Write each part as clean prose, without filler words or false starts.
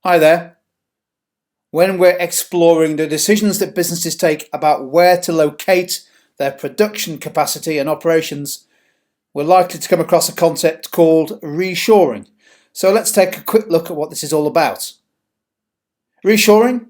Hi there. When we're exploring the decisions that businesses take about where to locate their production capacity and operations, we're likely to come across a concept called reshoring. So let's take a quick look at what this is all about. Reshoring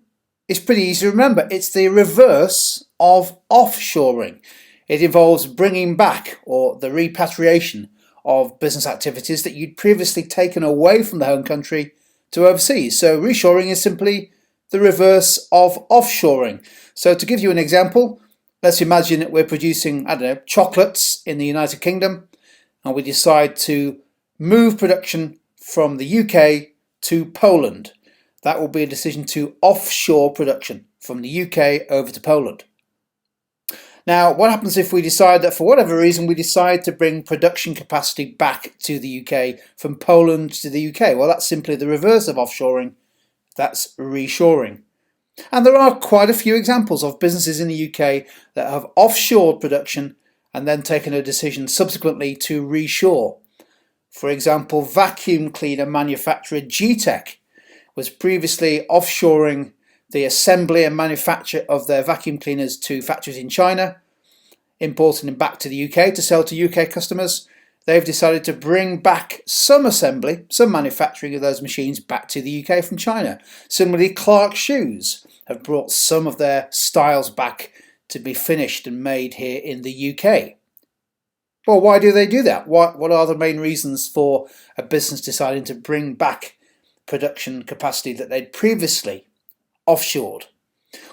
is pretty easy to remember. It's the reverse of offshoring. It involves bringing back, or the repatriation, of business activities that you'd previously taken away from the home country to overseas. So reshoring is simply the reverse of offshoring. So to give you an example, let's imagine that we're producing, chocolates in the United Kingdom, and we decide to move production from the UK to Poland. That will be a decision to offshore production from the UK over to Poland. Now, what happens if we decide that for whatever reason we decide to bring production capacity back to the UK from Poland to the UK? Well, that's simply the reverse of offshoring. That's reshoring. And there are quite a few examples of businesses in the UK that have offshored production and then taken a decision subsequently to reshore. For example, vacuum cleaner manufacturer Getek was previously offshoring the assembly and manufacture of their vacuum cleaners to factories in China, importing them back to the UK to sell to UK customers. They've decided to bring back some assembly, some manufacturing of those machines back to the UK from China. Similarly, Clark Shoes have brought some of their styles back to be finished and made here in the UK. Well, why do they do that? What are the main reasons for a business deciding to bring back production capacity that they'd previously offshored?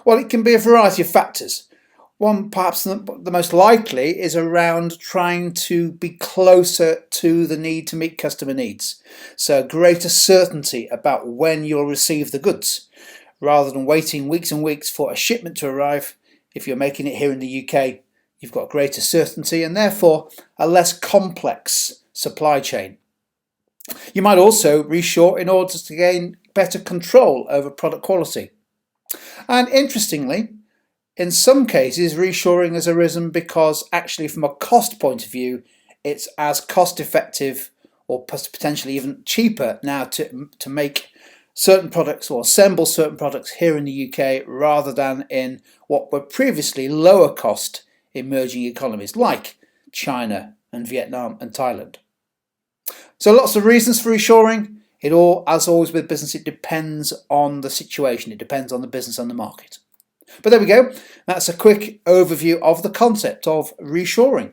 Well, it can be a variety of factors. One, perhaps the most likely, is around trying to be closer to the need to meet customer needs. So greater certainty about when you'll receive the goods. Rather than waiting weeks and weeks for a shipment to arrive, if you're making it here in the UK, you've got greater certainty and therefore a less complex supply chain. You might also reshore in order to gain better control over product quality. And interestingly, in some cases, reshoring has arisen because actually from a cost point of view, it's as cost effective or potentially even cheaper now to make certain products or assemble certain products here in the UK rather than in what were previously lower cost emerging economies like China and Vietnam and Thailand. So lots of reasons for reshoring. It all, as always with business, it depends on the situation. It depends on the business and the market. But there we go. That's a quick overview of the concept of reshoring.